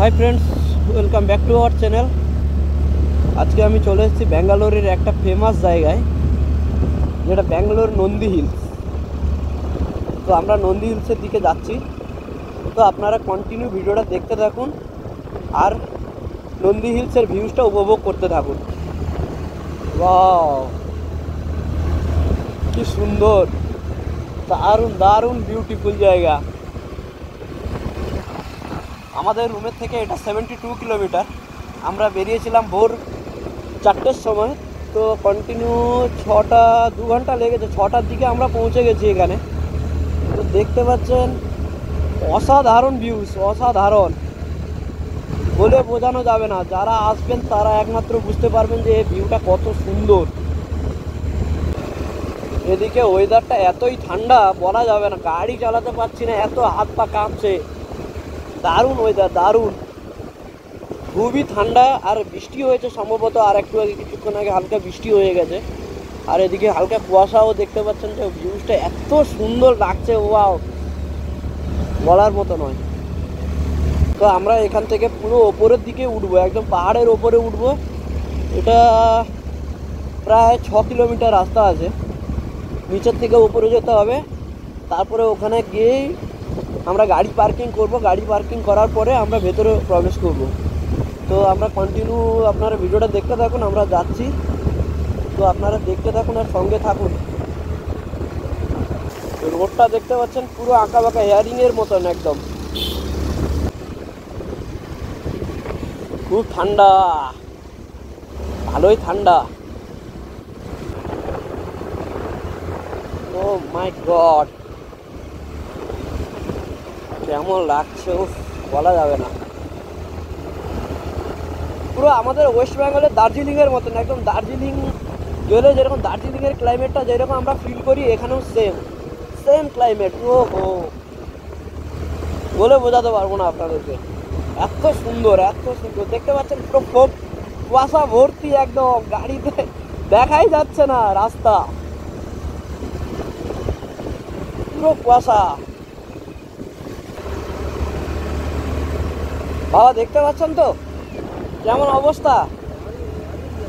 High friends welcome back to our channel. आज के चले बेंगालोर एक फेमस जगह जेटा बेंगालोर नंदी हिल्स। तो আমরা नंदी हिल्सर दिके যাচ্ছি। तो আপনারা কন্টিনিউ ভিডিওটা দেখতে থাকুন আর নন্দী হিলসের ভিউজটা উপভোগ করতে থাকুন। ওয়াও কি সুন্দর, দারুণ দারুণ বিউটিফুল জায়গা। আমাদের রুমের থেকে এটা 72 কিলোমিটার। আমরা বেরিয়েছিলাম ভোর 4টের সময়। তো কন্টিনিউ 2 ঘন্টা লেগেছে। 6টার দিকে আমরা পৌঁছে গেছি এখানে। তো দেখতে পাচ্ছেন অসাধারণ ভিউজ, অসাধারণ বলে বোঝানো যাবে না। যারা আসবেন তারা একমাত্র বুঝতে পারবেন যে এই ভিউটা কত সুন্দর। এদিকে ওয়েদারটা এতই ঠান্ডা বলা যাবে না, গাড়ি চালাতে পারছি না, এত হাত পা কাঁপছে। দারুণ ওয়েদার, দারুণ, খুবই ঠান্ডা। আর বৃষ্টি হয়েছে সম্ভবত, আর একটু আগে কিছুক্ষণ আগে হালকা বৃষ্টি হয়ে গেছে। আর এদিকে হালকা কুয়াশাও দেখতে পাচ্ছেন। যে ভিউজটা এত সুন্দর লাগছে, ওয়াও, বলার মতো নয়। তো আমরা এখান থেকে পুরো ওপরের দিকে উঠবো, একদম পাহাড়ের ওপরে উঠবো। এটা প্রায় 6 কিলোমিটার রাস্তা আছে। নিচের থেকে উপরে যেতে হবে, তারপরে ওখানে গিয়েই আমরা গাড়ি পার্কিং করব। গাড়ি পার্কিং করার পরে আমরা ভেতরে প্রবেশ করব। তো আমরা কন্টিনিউ আপনারা ভিডিওটা দেখতে থাকুন, আমরা যাচ্ছি। তো আপনারা দেখতে থাকুন আর সঙ্গে থাকুন। রোডটা দেখতে পাচ্ছেন পুরো আঁকা বাঁকা হেয়ারিংয়ের মতন একদম। খুব ঠান্ডা, ভালোই ঠান্ডা। ও মাই গড, কেমন লাগছে বলা যাবে না। পুরো আমাদের ওয়েস্ট বেঙ্গলের দার্জিলিংয়ের মতন একদম। দার্জিলিং গেলে যেরকম দার্জিলিংয়ের ক্লাইমেটটা যেরকম আমরা ফিল করি, এখানেও সেম সেম ক্লাইমেট। ও হো, বলে বোঝাতে পারবো না আপনাদেরকে। এত সুন্দর, এত সুন্দর দেখতে পাচ্ছেন। পুরো কুয়াশা ভর্তি একদম, গাড়িতে দেখাই যাচ্ছে না রাস্তা, পুরো কুয়াশা। বাবা দেখতে পাচ্ছেন তো কেমন অবস্থা,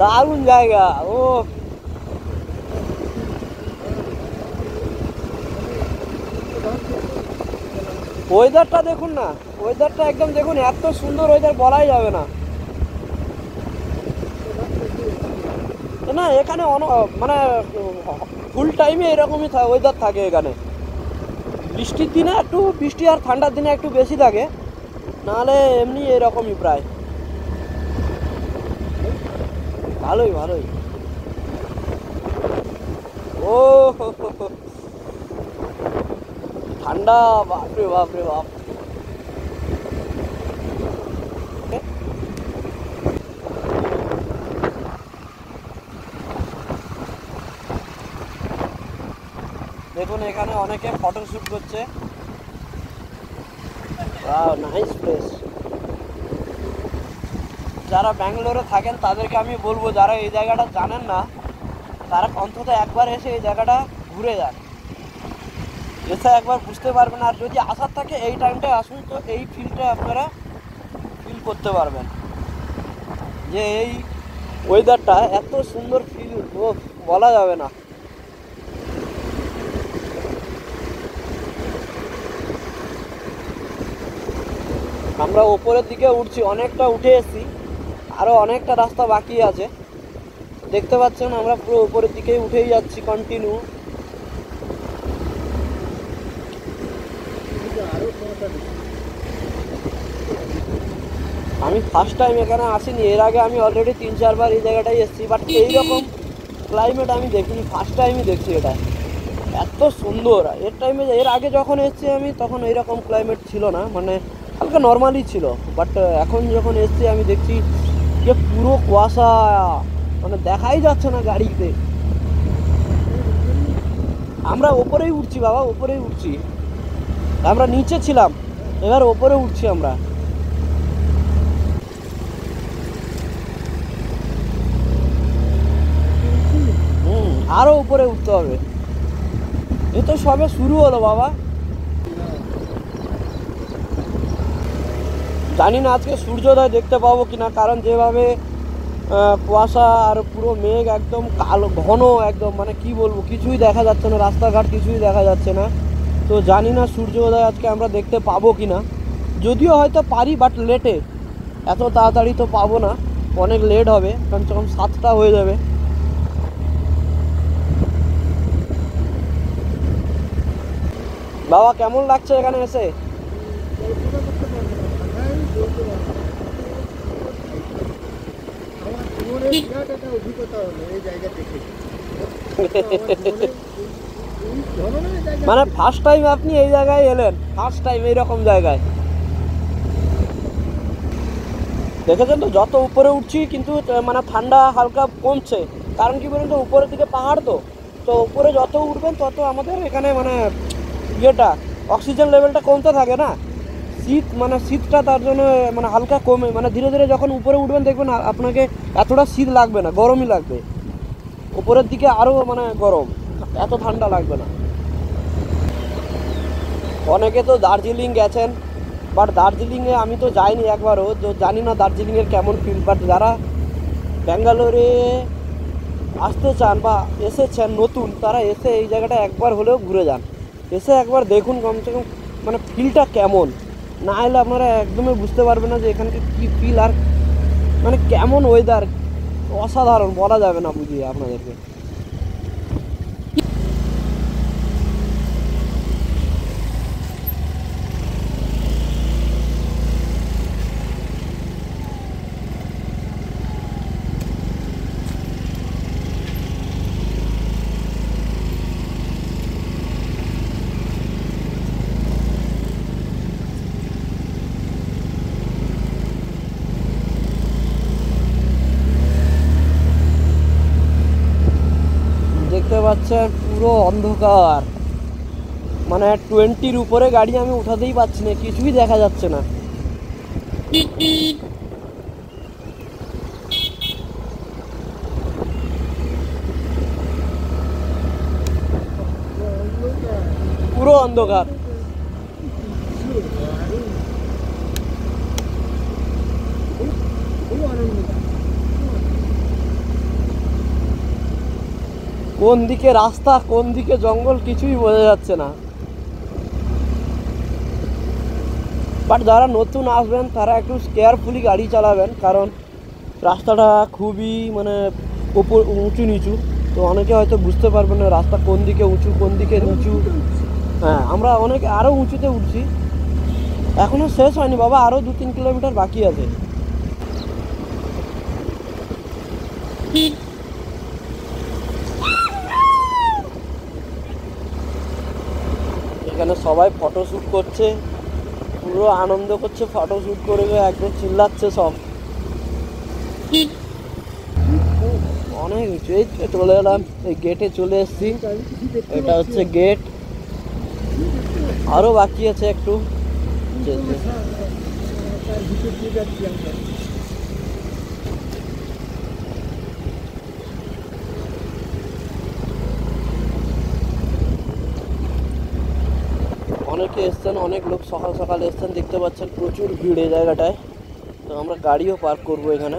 দারুণ জায়গা। ও ওয়েদারটা দেখুন না, ওয়েদারটা একদম দেখুন, এত সুন্দর ওয়েদার বলাই যাবে না। না এখানে মানে ফুল টাইমে এরকমই ওয়েদার থাকে এখানে। বৃষ্টির দিনে একটু বৃষ্টি আর ঠান্ডার দিনে একটু বেশি থাকে, নাহলে এমনি এরকমই প্রায়। ভালোই ভালোই। ও ঠান্ডা, বাপরে বাপরে বাপ। দেখুন এখানে অনেকে ফটোশ্যুট করছে। Nice place. যারা ব্যাঙ্গালোরে থাকেন তাদেরকে আমি বলবো, যারা এই জায়গাটা জানেন না তারা অন্তত একবার এসে এই জায়গাটা ঘুরে যান, এসে একবার বুঝতে পারবেন। আর যদি আসার থাকে এই টাইমটায় আসুন, তো এই ফিলটা আপনারা ফিল করতে পারবেন যে এই ওয়েদারটা এত সুন্দর ফিল, ও বলা যাবে না। আমরা ওপরের দিকে উঠছি, অনেকটা উঠে এসেছি, আরও অনেকটা রাস্তা বাকি আছে। দেখতে পাচ্ছেন আমরা পুরো উপরের দিকেই উঠেই যাচ্ছি কন্টিনিউ। আমি ফার্স্ট টাইম এখানে আসিনি, এর আগে আমি অলরেডি 3-4 বার এই জায়গাটায় এসেছি, বাট এইরকম ক্লাইমেট আমি দেখিনি, ফার্স্ট টাইমই দেখছি এটা। এত সুন্দর। এর আগে যখন এসেছি আমি, তখন এইরকম ক্লাইমেট ছিল না, মানে হালকা নর্মালই ছিল। বাট এখন যখন এসেছি আমি দেখছি যে পুরো কুয়াশা, মানে দেখাই যাচ্ছে না গাড়িতে। আমরা ওপরেই উঠছি বাবা, ওপরেই উঠছি। আমরা নিচে ছিলাম, এবার ওপরে উঠছি আমরা। আরো উপরে উঠতে হবে। এ তো সবে শুরু হলো বাবা। জানি না আজকে সূর্যোদয় দেখতে পাবো কিনা, কারণ যেভাবে কুয়াশা আর পুরো মেঘ একদম কালো ঘন একদম, মানে কি বলবো, কিছুই দেখা যাচ্ছে না, রাস্তাঘাট কিছুই দেখা যাচ্ছে না। তো জানি না সূর্যোদয় আজকে আমরা দেখতে পাবো কিনা, যদিও হয়তো পারি বাট লেটে, এত তাড়াতাড়ি তো পাবো না, অনেক লেট হবে, কমসে কম 7টা হয়ে যাবে। বাবা কেমন লাগছে এখানে এসে? মানে ফার্স্ট টাইম আপনি এই জায়গায় এলেন, ফার্স্ট টাইম এইরকম জায়গায় দেখেছেন তো? যত উপরে উঠছি কিন্তু মানে ঠান্ডা হালকা কমছে, কারণ কি বলুন তো, উপরের দিকে পাহাড়, তো তো উপরে যত উঠবেন তত আমাদের এখানে মানে ইয়েটা অক্সিজেন লেভেলটা কমতে থাকে না, শীত মানে শীতটা তার জন্য মানে হালকা কমে, মানে ধীরে ধীরে যখন উপরে উঠবেন দেখবেন আপনাকে এতটা শীত লাগবে না, গরমই লাগবে, উপরের দিকে আরও মানে গরম, এত ঠান্ডা লাগবে না। অনেকে তো দার্জিলিং গেছেন, বাট দার্জিলিংয়ে আমি তো যাইনি একবারও, তো জানি না দার্জিলিংয়ের কেমন ফিল, বাট যারা ব্যাঙ্গালোরে আসতে চান বা এসেছেন নতুন, তারা এসে এই জায়গাটা একবার হলেও ঘুরে যান, এসে একবার দেখুন কমসে কম মানে ফিলটা কেমন, না হলে আপনারা একদমই বুঝতে পারবেন না যে এখানকার কী ফিল আর মানে কেমন ওয়েদার, অসাধারণ, বলা যাবে না বুঝিয়ে আপনাদেরকে। দেখতে পাচ্ছেন পুরো অন্ধকার, মানে 20-র উপরে গাড়ি আমি উঠাতেই পারছি না, কিছুই দেখা যাচ্ছে না। পুরো অন্ধকার। কোন দিকে রাস্তা কোন দিকে জঙ্গল কিছুই বোঝা যাচ্ছে না, বাট যারা নতুন আসবেন তারা একটু কেয়ারফুলি গাড়ি চালাবেন, কারণ রাস্তাটা খুবই মানে উপর উঁচু নিচু, তো অনেকে হয়তো বুঝতে পারবেন না রাস্তা কোন দিকে উঁচু কোন দিকে নিচু। হ্যাঁ, আমরা অনেকে আরও উঁচুতে উঠছি, এখনও শেষ হয়নি বাবা, আরও 2-3 কিলোমিটার বাকি আছে। এখানে সবাই ফটোশ্যুট করছে, পুরো আনন্দ করছে, ফটোশ্যুট করে একদম চিল্লাচ্ছে সব। অনেক উঁচু, এই চলে এলাম, এই গেটে চলে এসেছি, এটা হচ্ছে গেট, আরও বাকি আছে একটু যেতে। অনেকে এসছেন, অনেক লোক সকাল সকাল এসছেন, দেখতে পাচ্ছেন প্রচুর ভিড় এই জায়গাটায়, তো আমরা গাড়িও পার্ক করবো এখানে।